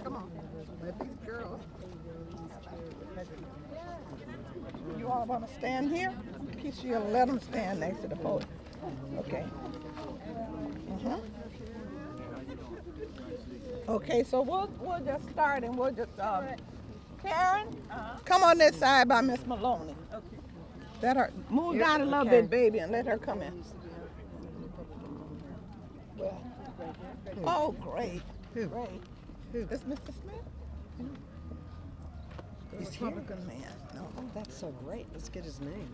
Come on. Let these girls. You all want to stand here? Keisha, you'll let them stand next to the podium. Okay. Mhm. Okay, so we'll just start and we'll just Karen, come on this side by Miss Maloney. Let her move down a little bit, baby, and let her come in. Well, oh, great. Great. Is Mr. Smith? The Republican man. No. Oh, that's so great. Let's get his name.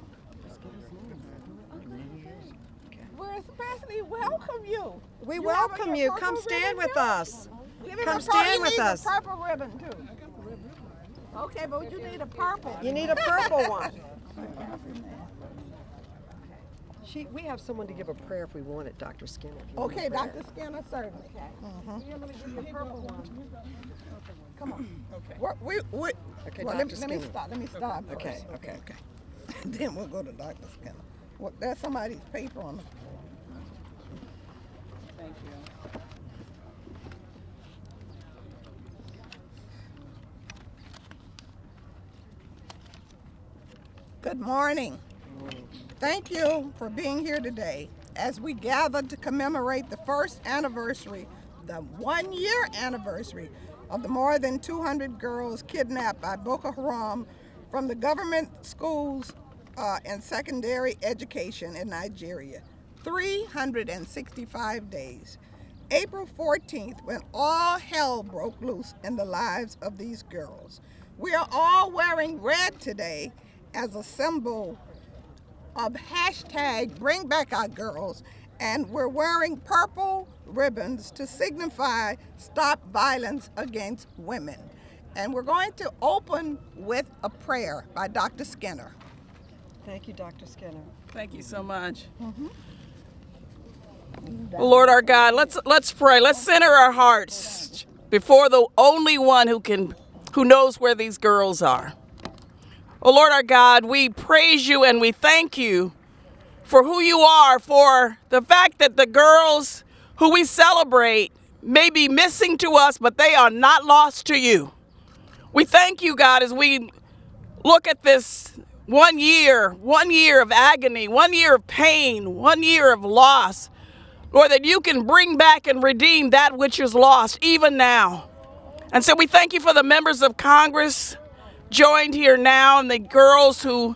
We especially welcome you. We You welcome have you. your Come purple stand ribbon with too? us. Give him Come a stand he with needs us. A purple ribbon too. Okay, but you need a purple. You need a purple one. We have someone to give a prayer if we want it, Dr. Skinner. Okay, Dr. Skinner, certainly. I'm going to give you a purple one. Come on. Okay. Okay, Well, Dr. let me Skinner. stop. Let me stop. Okay, first. okay. Then we'll go to Dr. Skinner. Well, there's somebody's paper on the floor. Thank you. Good morning. Thank you for being here today as we gather to commemorate the first anniversary, the 1 year anniversary of the more than 200 girls kidnapped by Boko Haram from the government schools and secondary education in Nigeria. 365 days. April 14th, when all hell broke loose in the lives of these girls. We are all wearing red today as a symbol of hashtag bring back our girls, and we're wearing purple ribbons to signify stop violence against women. And we're going to open with a prayer by Dr. Skinner. Thank you, Dr. Skinner. Thank you so much. Well, Lord our God, let's pray. Let's center our hearts before the only one who knows where these girls are. Oh, Lord our God, we praise you and we thank you for who you are, for the fact that the girls who we celebrate may be missing to us, but they are not lost to you. We thank you, God, as we look at this 1 year of agony, 1 year of pain, 1 year of loss. Lord, that you can bring back and redeem that which is lost even now. And so we thank you for the members of Congress joined here now and the girls who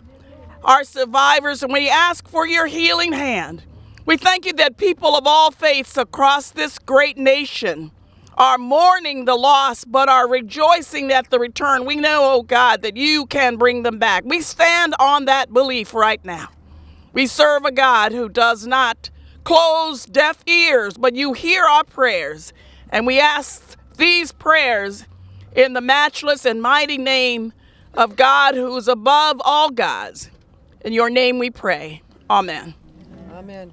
are survivors, and we ask for your healing hand. We thank you that people of all faiths across this great nation are mourning the loss but are rejoicing at the return. We know, oh God, that you can bring them back. We stand on that belief right now. We serve a God who does not close deaf ears, but you hear our prayers. And we ask these prayers in the matchless and mighty name of God who is above all gods. In your name we pray. Amen. Amen.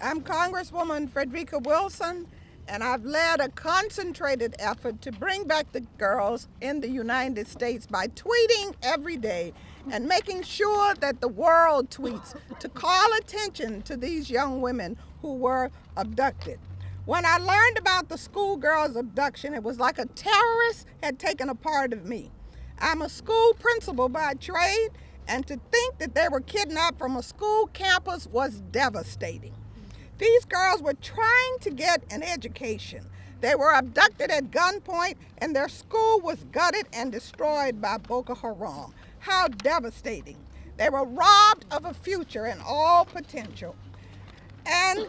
I'm Congresswoman Frederica Wilson, and I've led a concentrated effort to bring back the girls in the United States by tweeting every day and making sure that the world tweets to call attention to these young women who were abducted. When I learned about the schoolgirls' abduction, it was like a terrorist had taken a part of me. I'm a school principal by trade, and to think that they were kidnapped from a school campus was devastating. These girls were trying to get an education. They were abducted at gunpoint, and their school was gutted and destroyed by Boko Haram. How devastating. They were robbed of a future and all potential. And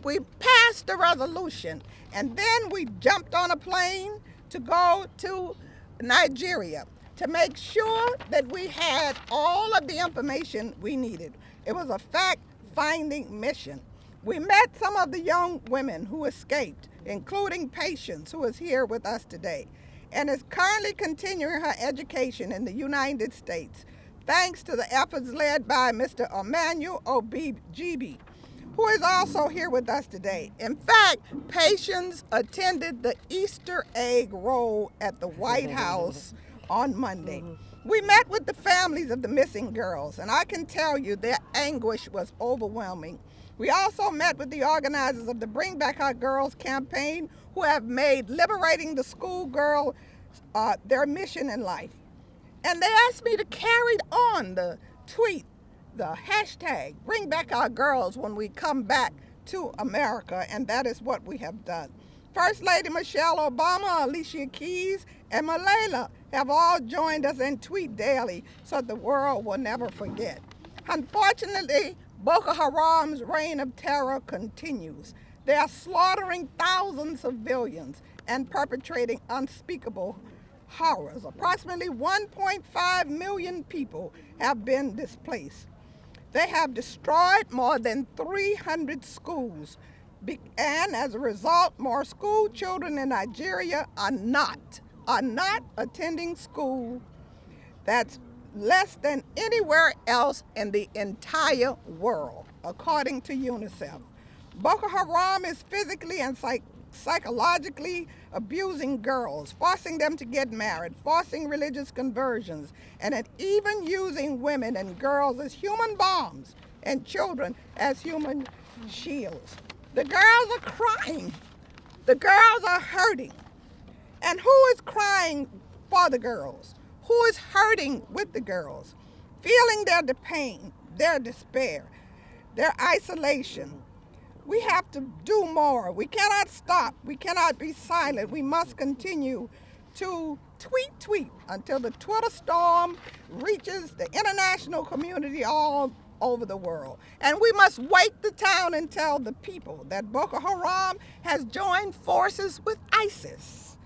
we passed the resolution, and then we jumped on a plane to go to Nigeria to make sure that we had all of the information we needed. It was a fact-finding mission. We met some of the young women who escaped, including Patience, who is here with us today, and is currently continuing her education in the United States, thanks to the efforts led by Mr. Emmanuel Obijibi, who is also here with us today. In fact, Patience attended the Easter egg roll at the White House on Monday. We met with the families of the missing girls, and I can tell you their anguish was overwhelming. We also met with the organizers of the Bring Back Our Girls campaign, who have made liberating the schoolgirl their mission in life. And they asked me to carry on the tweet, the hashtag, Bring Back Our Girls, when we come back to America, and that is what we have done. First Lady Michelle Obama, Alicia Keys, and Malala have all joined us in Tweet Daily so the world will never forget. Unfortunately, Boko Haram's reign of terror continues. They are slaughtering thousands of civilians and perpetrating unspeakable horrors. Approximately 1.5 million people have been displaced. They have destroyed more than 300 schools, and as a result, more school children in Nigeria are not attending school. That's less than anywhere else in the entire world, according to UNICEF. Boko Haram is physically and psychologically abusing girls, forcing them to get married, forcing religious conversions, and even using women and girls as human bombs and children as human shields. The girls are crying. The girls are hurting. And who is crying for the girls? Who is hurting with the girls? Feeling their pain, their despair, their isolation. We have to do more. We cannot stop. We cannot be silent. We must continue to tweet until the Twitter storm reaches the international community all over the world. And we must wake the town and tell the people that Boko Haram has joined forces with ISIS.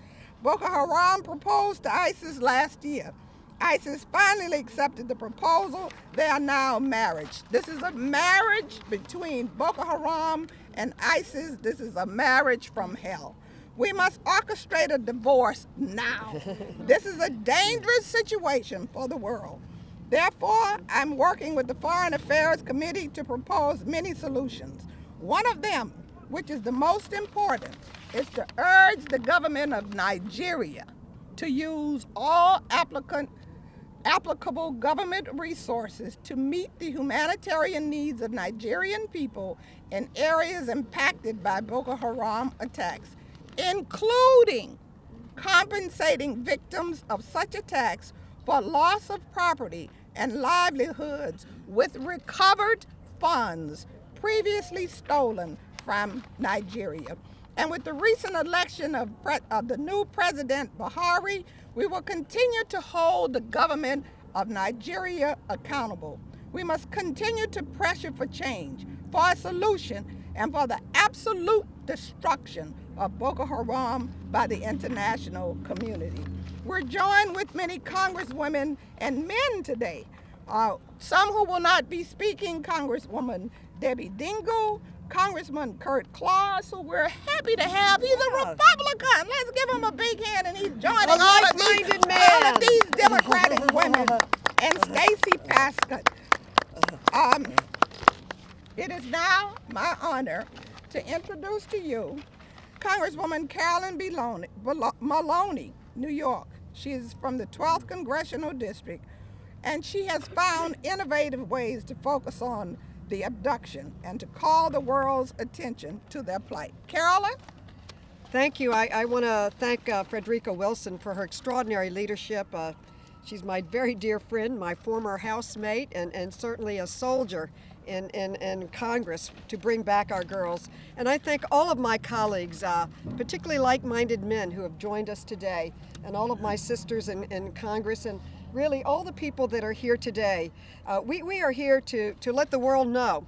Boko Haram proposed to ISIS last year. ISIS finally accepted the proposal. They are now married. This is a marriage between Boko Haram and ISIS. This is a marriage from hell. We must orchestrate a divorce now. This is a dangerous situation for the world. Therefore, I'm working with the Foreign Affairs Committee to propose many solutions. One of them, which is the most important, is to urge the government of Nigeria to use all applicable government resources to meet the humanitarian needs of Nigerian people in areas impacted by Boko Haram attacks, including compensating victims of such attacks for loss of property and livelihoods with recovered funds previously stolen from Nigeria. And with the recent election of the new President Buhari, we will continue to hold the government of Nigeria accountable. We must continue to pressure for change, for a solution, and for the absolute destruction of Boko Haram by the international community. We're joined with many Congresswomen and men today. Some who will not be speaking, Congresswoman Debbie Dingell, Congressman Kurt Claus, who we're happy to have. He's a Republican. Let's give him a big hand, and he's joining all of these Democratic women, and Stacey Pascott. It is now my honor to introduce to you Congresswoman Carolyn Maloney, New York. She is from the 12th Congressional District, and she has found innovative ways to focus on the abduction and to call the world's attention to their plight. Carolyn? Thank you. I want to thank Frederica Wilson for her extraordinary leadership. She's my very dear friend, my former housemate, and certainly a soldier in Congress to bring back our girls. And I thank all of my colleagues, particularly like-minded men who have joined us today, and all of my sisters in Congress, and really all the people that are here today. We are here to let the world know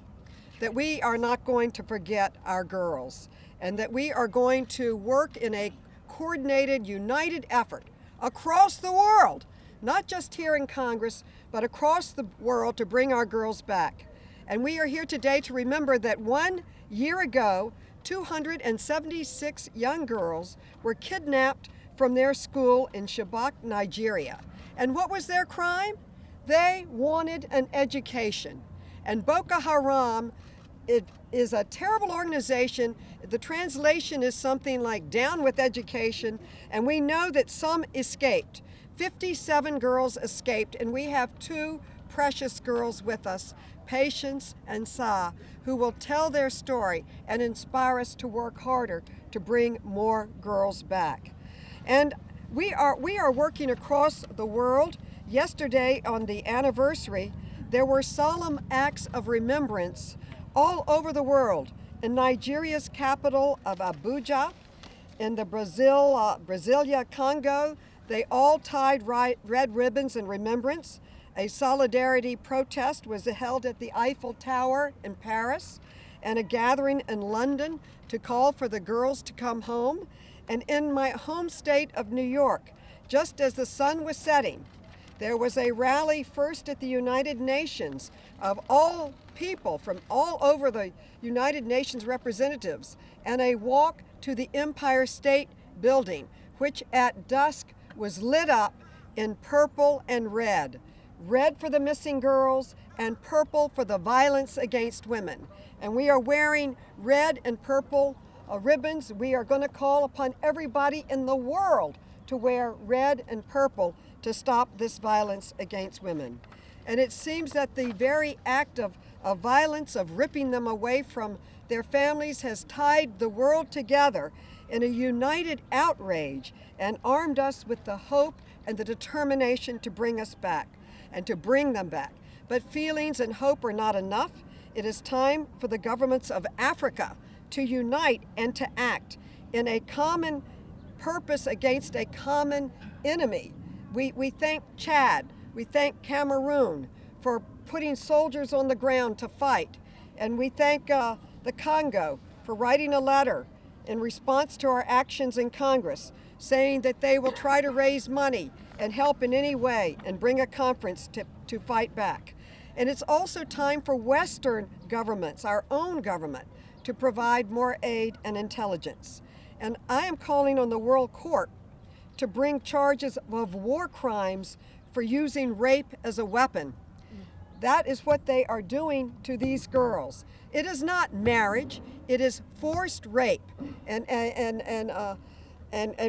that we are not going to forget our girls, and that we are going to work in a coordinated, united effort across the world, not just here in Congress, but across the world, to bring our girls back. And we are here today to remember that 1 year ago, 276 young girls were kidnapped from their school in Chibok, Nigeria. And what was their crime? They wanted an education. And Boko Haram, it is a terrible organization. The translation is something like "down with education," and we know that some escaped. 57 girls escaped, and we have 2 precious girls with us, Patience, and Sa, who will tell their story and inspire us to work harder to bring more girls back. And we are working across the world. Yesterday, on the anniversary, there were solemn acts of remembrance all over the world. In Nigeria's capital of Abuja, in the Brasilia, Congo, they all tied red ribbons in remembrance. A solidarity protest was held at the Eiffel Tower in Paris, and a gathering in London to call for the girls to come home. And in my home state of New York, just as the sun was setting, there was a rally first at the United Nations of all people from all over the United Nations representatives, and a walk to the Empire State Building, which at dusk was lit up in purple and red. Red for the missing girls and purple for the violence against women. And we are wearing red and purple ribbons. We are going to call upon everybody in the world to wear red and purple to stop this violence against women. And it seems that the very act of violence, of ripping them away from their families, has tied the world together in a united outrage and armed us with the hope and the determination to bring us back and to bring them back. But feelings and hope are not enough. It is time for the governments of Africa to unite and to act in a common purpose against a common enemy. We thank Chad, we thank Cameroon for putting soldiers on the ground to fight, and we thank the Congo for writing a letter in response to our actions in Congress, saying that they will try to raise money and help in any way and bring a conference to fight back. And it's also time for Western governments, our own government, to provide more aid and intelligence. And I am calling on the World Court to bring charges of war crimes for using rape as a weapon. That is what they are doing to these girls. It is not marriage, it is forced rape. And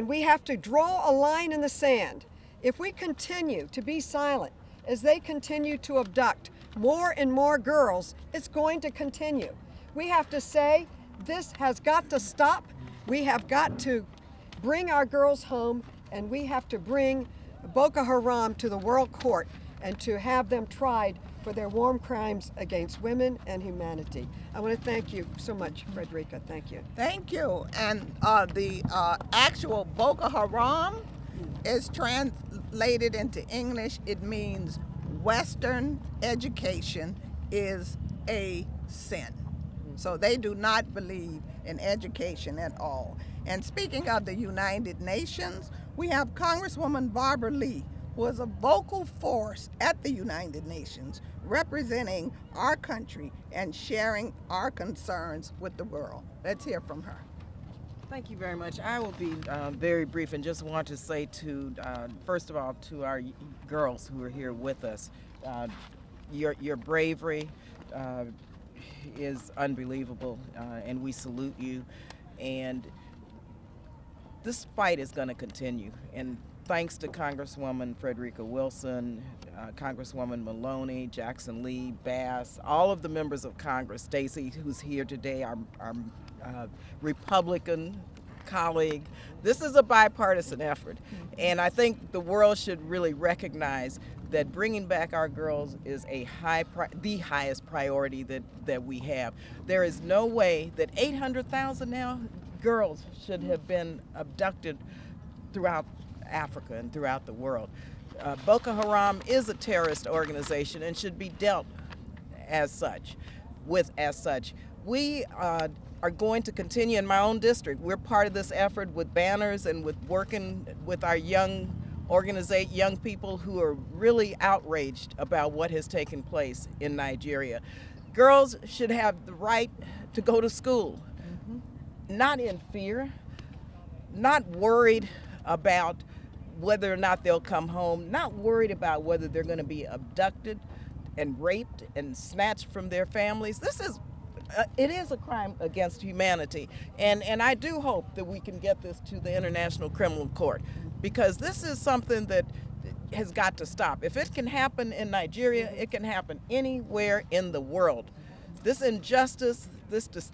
we have to draw a line in the sand. If we continue to be silent as they continue to abduct more and more girls, it's going to continue. We have to say, this has got to stop. We have got to bring our girls home, and we have to bring Boko Haram to the World Court and to have them tried for their war crimes against women and humanity. I want to thank you so much, Frederica. Thank you. Thank you. And the actual Boko Haram is translated into English. It means Western education is a sin. So they do not believe in education at all. And speaking of the United Nations, we have Congresswoman Barbara Lee, who is a vocal force at the United Nations, representing our country and sharing our concerns with the world. Let's hear from her. Thank you very much. I will be very brief and just want to say to, first of all, to our girls who are here with us, your bravery is unbelievable, and we salute you. And this fight is going to continue. And thanks to Congresswoman Frederica Wilson, Congresswoman Maloney, Jackson Lee, Bass, all of the members of Congress, Stacy, who's here today, our Republican colleague. This is a bipartisan effort, and I think the world should really recognize that bringing back our girls is the highest priority that we have. There is no way that 800,000 now girls should have been abducted throughout Africa and throughout the world. Boko Haram is a terrorist organization and should be dealt as such. We are going to continue in my own district. We're part of this effort with banners and with working with our young people who are really outraged about what has taken place in Nigeria. Girls should have the right to go to school, not in fear, not worried about whether or not they'll come home, not worried about whether they're going to be abducted and raped and snatched from their families. It is a crime against humanity, and I do hope that we can get this to the International Criminal Court, because this is something that has got to stop. If it can happen in Nigeria, it can happen anywhere in the world. This injustice,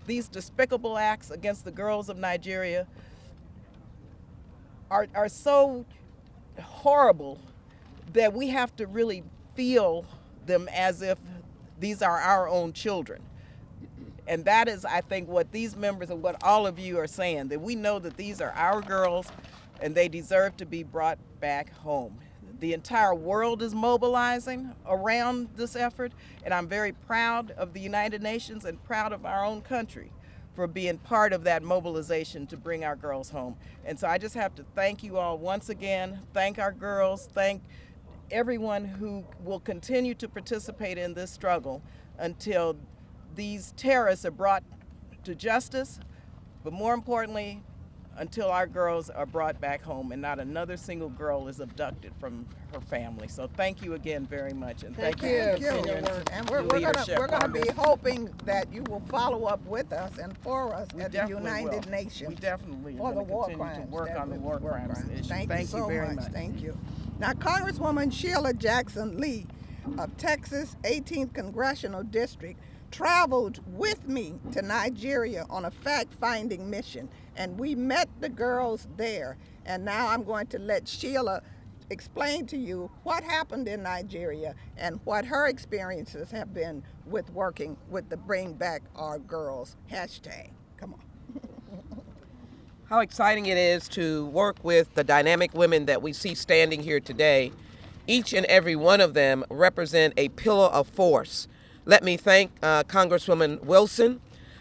these despicable acts against the girls of Nigeria are so horrible that we have to really feel them as if these are our own children. And that is, I think, what these members and what all of you are saying, that we know that these are our girls and they deserve to be brought back home. The entire world is mobilizing around this effort, and I'm very proud of the United Nations and proud of our own country for being part of that mobilization to bring our girls home. And so I just have to thank you all once again, thank our girls, thank everyone who will continue to participate in this struggle until these terrorists are brought to justice, but more importantly, until our girls are brought back home and not another single girl is abducted from her family. So thank you again very much, and thank you for your And we're leadership gonna on be this. hoping that you will follow up with us and for us We at the definitely United will. Nations. We definitely for are the gonna war continue crimes. to work that on the war crimes issue. Thank you so very much. Thank you. Now, Congresswoman Sheila Jackson Lee of Texas 18th Congressional District traveled with me to Nigeria on a fact-finding mission, and we met the girls there. And now I'm going to let Sheila explain to you what happened in Nigeria and what her experiences have been with working with the Bring Back Our Girls hashtag. Come on. How exciting it is to work with the dynamic women that we see standing here today. Each and every one of them represent a pillar of force. Let me thank Congresswoman Wilson,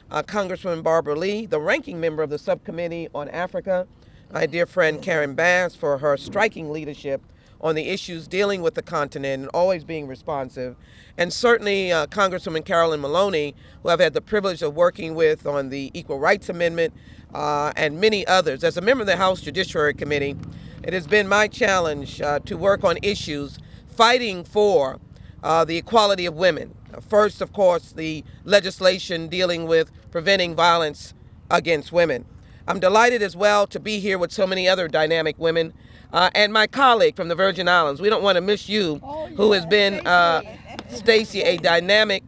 Congresswoman Barbara Lee, the ranking member of the Subcommittee on Africa, my dear friend Karen Bass, for her striking leadership on the issues dealing with the continent and always being responsive. And certainly Congresswoman Carolyn Maloney, who I've had the privilege of working with on the Equal Rights Amendment and many others. As a member of the House Judiciary Committee, it has been my challenge to work on issues fighting for the equality of women. First, of course, the legislation dealing with preventing violence against women. I'm delighted as well to be here with so many other dynamic women and my colleague from the Virgin Islands. We don't want to miss you, who has been, Stacey, a dynamic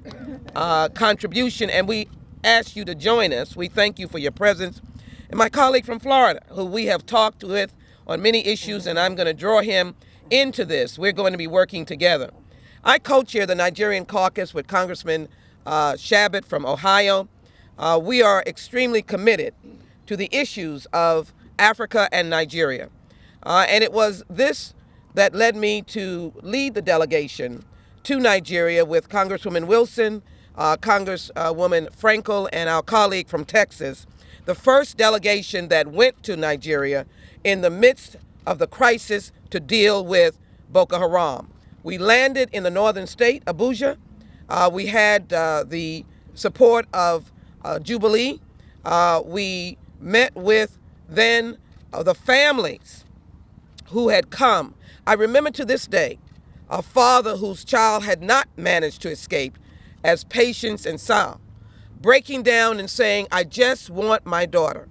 contribution, and we ask you to join us. We thank you for your presence. And my colleague from Florida, who we have talked with on many issues, and I'm going to draw him into this. We're going to be working together. I co-chair the Nigerian caucus with Congressman Shabbat from Ohio. We are extremely committed to the issues of Africa and Nigeria. And it was this that led me to lead the delegation to Nigeria with Congresswoman Wilson, Congresswoman Frankel, and our colleague from Texas, the first delegation that went to Nigeria in the midst of the crisis to deal with Boko Haram. We landed in the northern state, Abuja. We had the support of Jubilee. We met with then the families who had come. I remember to this day a father whose child had not managed to escape, as Patience and Sal, breaking down and saying, "I just want my daughter."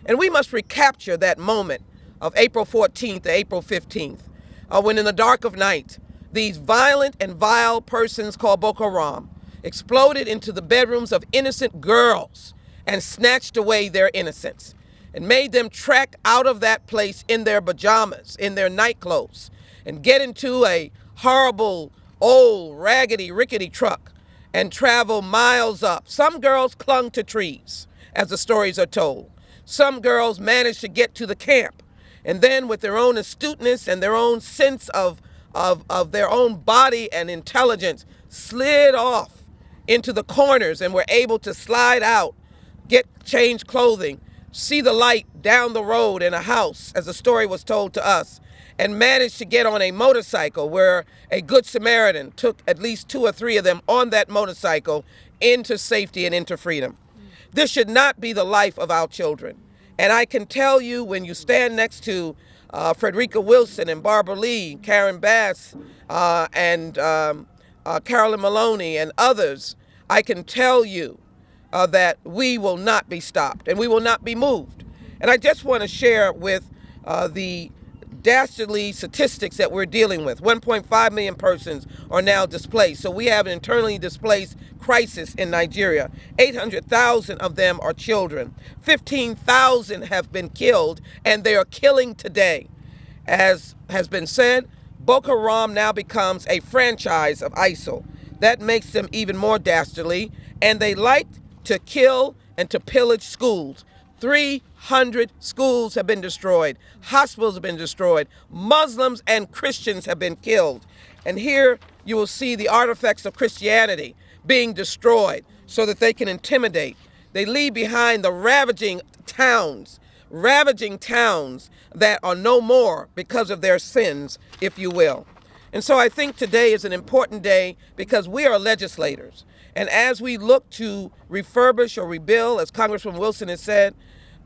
And we must recapture that moment of April 14th to April 15th, when in the dark of night, these violent and vile persons called Boko Haram exploded into the bedrooms of innocent girls and snatched away their innocence and made them trek out of that place in their pajamas, in their night clothes, and get into a horrible, old, raggedy, rickety truck and travel miles up. Some girls clung to trees, as the stories are told. Some girls managed to get to the camp, and then with their own astuteness and their own sense of their own body and intelligence, slid off into the corners and were able to slide out, get changed clothing, see the light down the road in a house, as the story was told to us, and managed to get on a motorcycle where a good Samaritan took at least 2 or 3 of them on that motorcycle into safety and into freedom. This should not be the life of our children. And I can tell you, when you stand next to Frederica Wilson and Barbara Lee, Karen Bass, and Carolyn Maloney and others, I can tell you that we will not be stopped and we will not be moved. And I just want to share with the dastardly statistics that we're dealing with. 1.5 million persons are now displaced. So we have an internally displaced crisis in Nigeria. 800,000 of them are children. 15,000 have been killed, and they are killing today. As has been said, Boko Haram now becomes a franchise of ISIL. That makes them even more dastardly, and they like to kill and to pillage schools. 300 schools have been destroyed. Hospitals have been destroyed. Muslims and Christians have been killed. And here you will see the artifacts of Christianity being destroyed so that they can intimidate. They leave behind the ravaging towns that are no more because of their sins, if you will. And so I think today is an important day because we are legislators. And as we look to refurbish or rebuild, as Congresswoman Wilson has said,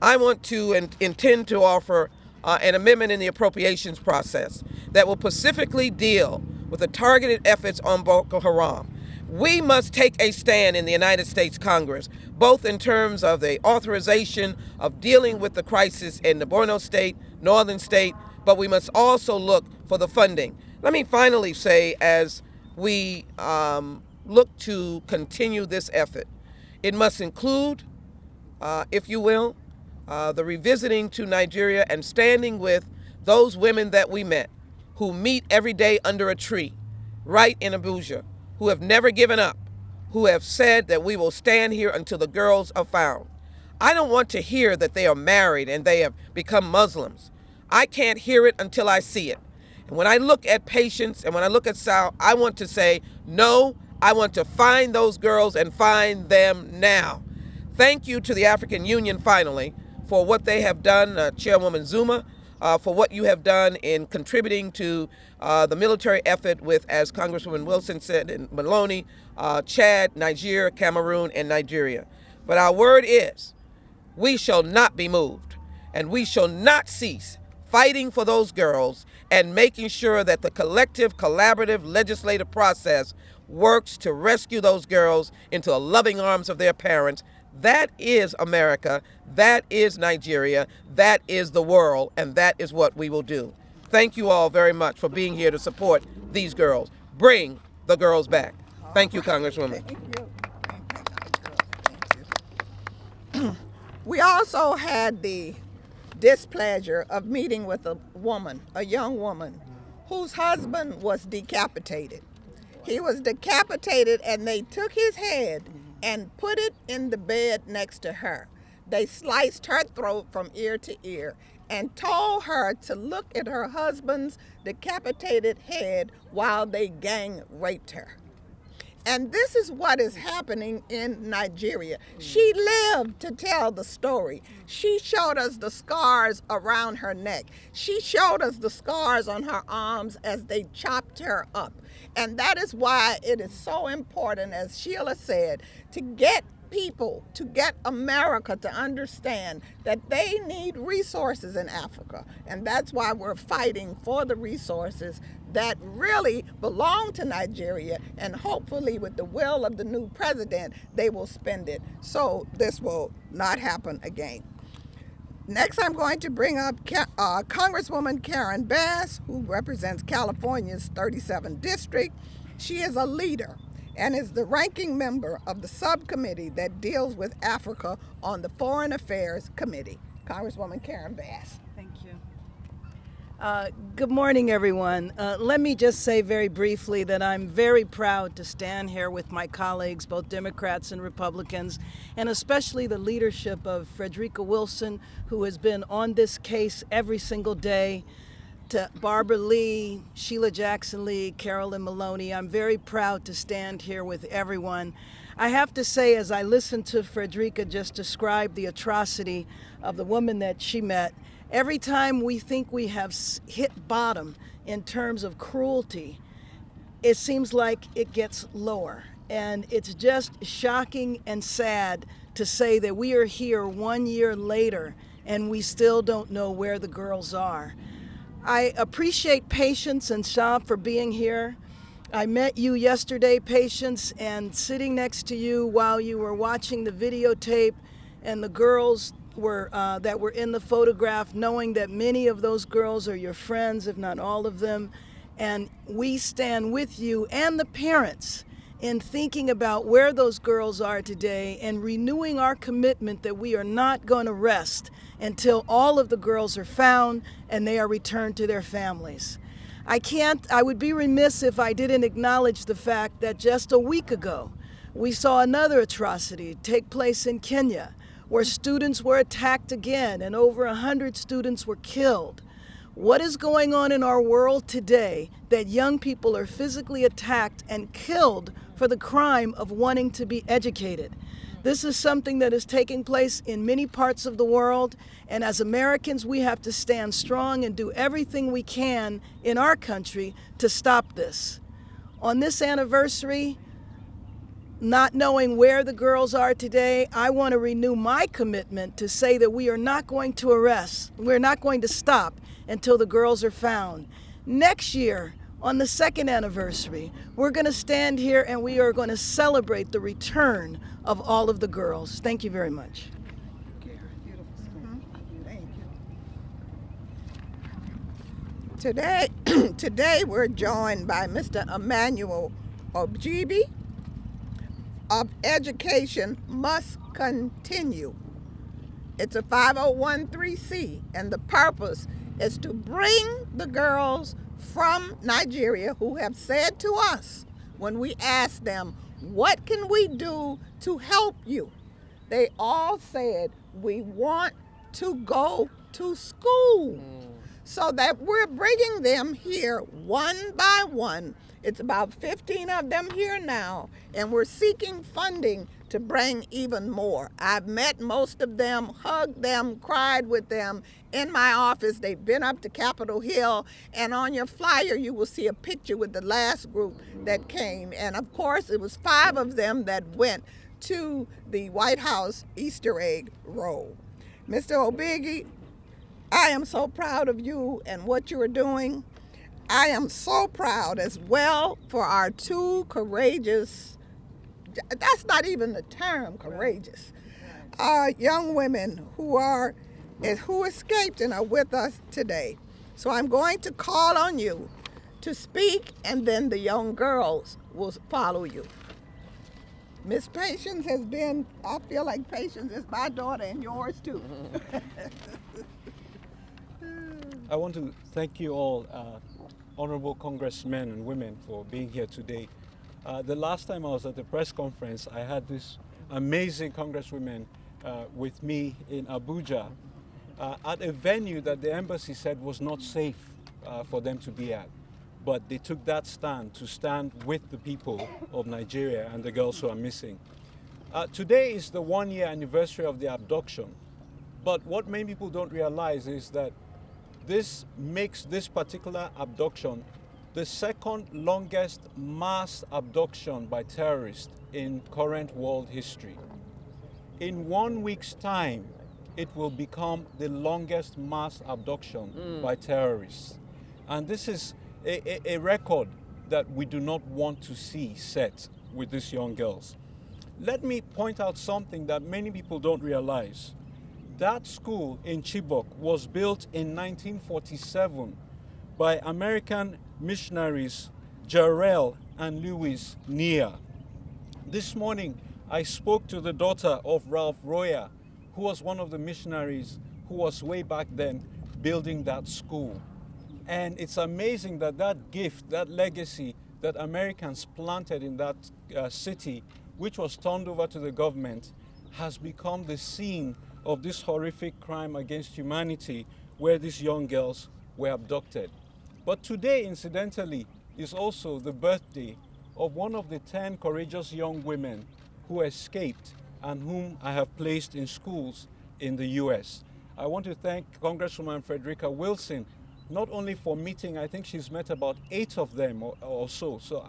I want to intend to offer an amendment in the appropriations process that will specifically deal with the targeted efforts on Boko Haram. We must take a stand in the United States Congress, both in terms of the authorization of dealing with the crisis in the Borno State, Northern State, but we must also look for the funding. Let me finally say, as we look to continue this effort, it must include, if you will, the revisiting to Nigeria and standing with those women that we met who meet every day under a tree right in Abuja, who have never given up, who have said that we will stand here until the girls are found. I don't want to hear that they are married and they have become Muslims. I can't hear it until I see it. And when I look at Patience and when I look at Sal, I want to say, no, I want to find those girls and find them now. Thank you to the African Union, finally, for what they have done, Chairwoman Zuma, for what you have done in contributing to the military effort with, as Congresswoman Wilson said, in Maloney, Chad, Niger, Cameroon, and Nigeria. But our word is, we shall not be moved, and we shall not cease fighting for those girls and making sure that the collective, collaborative legislative process works to rescue those girls into the loving arms of their parents. That is America, that is Nigeria, that is the world, and that is what we will do. Thank you all very much for being here to support these girls. Bring the girls back. Thank you, Congresswoman. Thank you. We also had the displeasure of meeting with a woman, a young woman, whose husband was decapitated. He was decapitated, and they took his head and put it in the bed next to her. They sliced her throat from ear to ear and told her to look at her husband's decapitated head while they gang raped her. And this is what is happening in Nigeria. She lived to tell the story. She showed us the scars around her neck. She showed us the scars on her arms as they chopped her up. And that is why it is so important, as Sheila said, to get people, to get America to understand that they need resources in Africa. And that's why we're fighting for the resources that really belong to Nigeria, and hopefully with the will of the new president, they will spend it so this will not happen again. Next, I'm going to bring up Congresswoman Karen Bass, who represents California's 37th district. She is a leader and is the ranking member of the subcommittee that deals with Africa on the Foreign Affairs Committee. Congresswoman Karen Bass. Thank you. Good morning, everyone. Let me just say very briefly that I'm very proud to stand here with my colleagues, both Democrats and Republicans, and especially the leadership of Frederica Wilson, who has been on this case every single day, to Barbara Lee, Sheila Jackson Lee, Carolyn Maloney. I'm very proud to stand here with everyone. I have to say, as I listened to Frederica just describe the atrocity of the woman that she met, every time we think we have hit bottom in terms of cruelty, it seems like it gets lower. And it's just shocking and sad to say that we are here 1 year later and we still don't know where the girls are. I appreciate Patience and Shab for being here. I met you yesterday, Patience, and sitting next to you while you were watching the videotape and the girls that were in the photograph, knowing that many of those girls are your friends, if not all of them. And we stand with you and the parents in thinking about where those girls are today and renewing our commitment that we are not going to rest until all of the girls are found and they are returned to their families. I would be remiss if I didn't acknowledge the fact that just a week ago, we saw another atrocity take place in Kenya, where students were attacked again and over 100 students were killed. What is going on in our world today that young people are physically attacked and killed for the crime of wanting to be educated? This is something that is taking place in many parts of the world, and as Americans, we have to stand strong and do everything we can in our country to stop this. On this anniversary, not knowing where the girls are today, I want to renew my commitment to say that we are not going to arrest, we're not going to stop until the girls are found. Next year, on the second anniversary, we're going to stand here and we are going to celebrate the return of all of the girls. Thank you very much. Today we're joined by Mr. Emmanuel Ojibi of Education Must Continue. It's a 5013C, and the purpose is to bring the girls from Nigeria who have said to us when we asked them, what can we do to help you? They all said, we want to go to school. So that we're bringing them here one by one. It's about 15 of them here now, and we're seeking funding to bring even more. I've met most of them, hugged them, cried with them in my office. They've been up to Capitol Hill, and on your flyer you will see a picture with the last group that came. And of course it was 5 of them that went to the White House Easter egg roll. Mr. Obigi, I am so proud of you and what you are doing. I am so proud as well for our 2 courageous, that's not even the term, courageous, young women who escaped and are with us today. So I'm going to call on you to speak, and then the young girls will follow you. Miss Patience has been, I feel like Patience is my daughter and yours too. I want to thank you all, honorable congressmen and women, for being here today. The last time I was at the press conference, I had this amazing congresswomen with me in Abuja at a venue that the embassy said was not safe for them to be at. But they took that stand to stand with the people of Nigeria and the girls who are missing. Today is the 1-year anniversary of the abduction. But what many people don't realize is that this makes this particular abduction the second longest mass abduction by terrorists in current world history. In 1 week's time, it will become the longest mass abduction by terrorists. And this is a record that we do not want to see set with these young girls. Let me point out something that many people don't realize. That school in Chibok was built in 1947 by American missionaries Jarrell and Lewis Nia. This morning, I spoke to the daughter of Ralph Royer, who was one of the missionaries who was way back then building that school. And it's amazing that that gift, that legacy that Americans planted in that city, which was turned over to the government, has become the scene of this horrific crime against humanity where these young girls were abducted. But today, incidentally, is also the birthday of one of the 10 courageous young women who escaped and whom I have placed in schools in the US. I want to thank Congresswoman Frederica Wilson, not only for meeting, I think she's met about 8 of them or so. So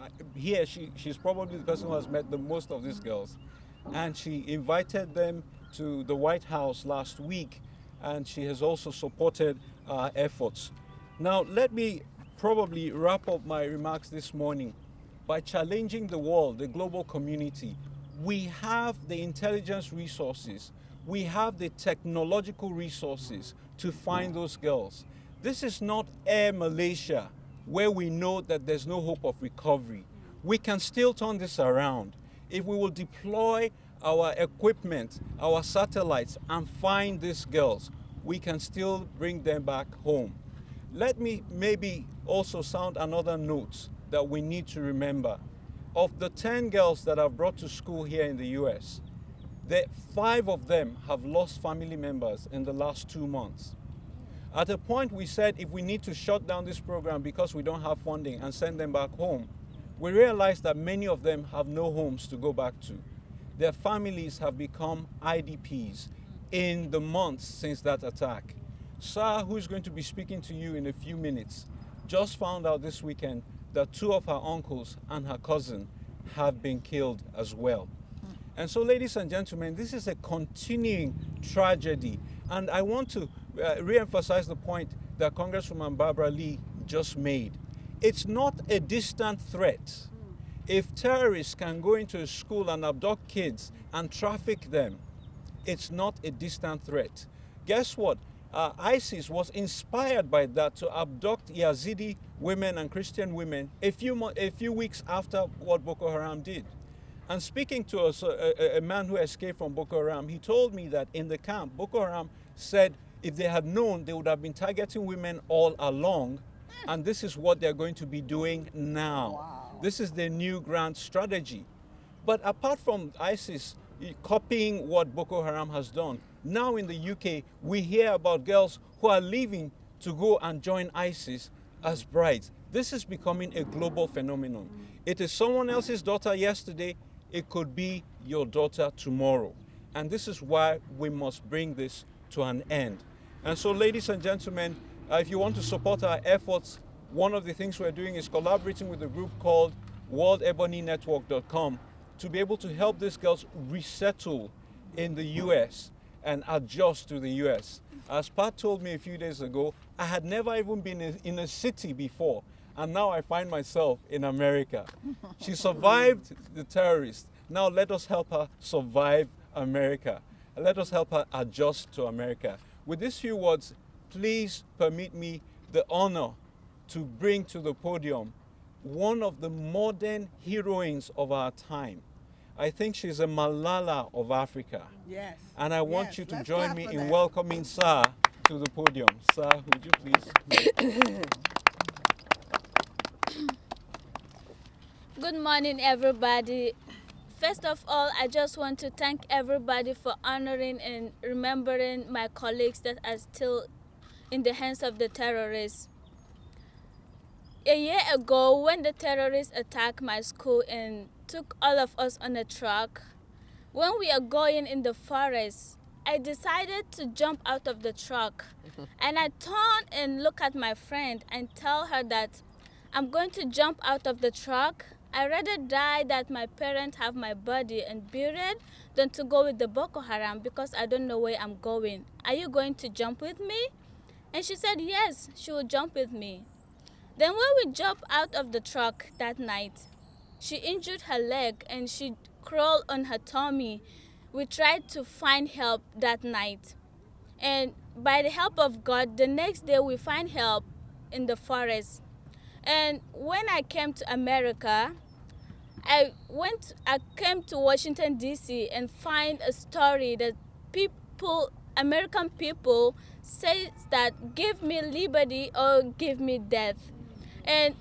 she's probably the person who has met the most of these girls. And she invited them to the White House last week, and she has also supported our efforts. Now, let me probably wrap up my remarks this morning by challenging the world, the global community. We have the intelligence resources, We have the technological resources to find those girls. This is not Air Malaysia, where we know that there's no hope of recovery. We can still turn this around if we will deploy our equipment, our satellites, and find these girls. We can still bring them back home. Let me maybe also sound another note that we need to remember. Of the 10 girls that I've brought to school here in the US, 5 of them have lost family members in the last 2 months. At a point we said if we need to shut down this program because we don't have funding and send them back home, we realized that many of them have no homes to go back to. Their families have become IDPs in the months since that attack. Sarah, who is going to be speaking to you in a few minutes, just found out this weekend that 2 of her uncles and her cousin have been killed as well. And so, ladies and gentlemen, this is a continuing tragedy. And I want to re-emphasize the point that Congresswoman Barbara Lee just made. It's not a distant threat. If terrorists can go into a school and abduct kids and traffic them, it's not a distant threat. Guess what? ISIS was inspired by that to abduct Yazidi women and Christian women a few weeks after what Boko Haram did. And speaking to us, a man who escaped from Boko Haram, he told me that in the camp, Boko Haram said if they had known, they would have been targeting women all along, and this is what they're going to be doing now. Wow. This is their new grand strategy. But apart from ISIS copying what Boko Haram has done, now in the UK, we hear about girls who are leaving to go and join ISIS as brides. This is becoming a global phenomenon. It is someone else's daughter yesterday. It could be your daughter tomorrow. And this is why we must bring this to an end. And so, ladies and gentlemen, if you want to support our efforts, one of the things we're doing is collaborating with a group called WorldEbonyNetwork.com to be able to help these girls resettle in the US and adjust to the US. As Pat told me a few days ago, I had never even been in a city before, and now I find myself in America. She survived the terrorists. Now let us help her survive America. Let us help her adjust to America. With these few words, please permit me the honor to bring to the podium one of the modern heroines of our time. I think she's a Malala of Africa. Yes. And I want Yes, you to let's join clap me for in that. welcoming Sarah to the podium. Sarah, would you please? Good morning, everybody. First of all, I just want to thank everybody for honoring and remembering my colleagues that are still in the hands of the terrorists. A year ago, when the terrorists attacked my school and took all of us on a truck, when we are going in the forest, I decided to jump out of the truck. And I turned and looked at my friend and tell her that I'm going to jump out of the truck. I'd rather die that my parents have my body and buried than to go with the Boko Haram because I don't know where I'm going. Are you going to jump with me? And she said yes, she would jump with me. Then when we jumped out of the truck that night, she injured her leg and she crawled on her tummy. We tried to find help that night. And by the help of God, the next day we find help in the forest. And when I came to America, I came to Washington, D.C. and find a story that American people say that give me liberty or give me death. And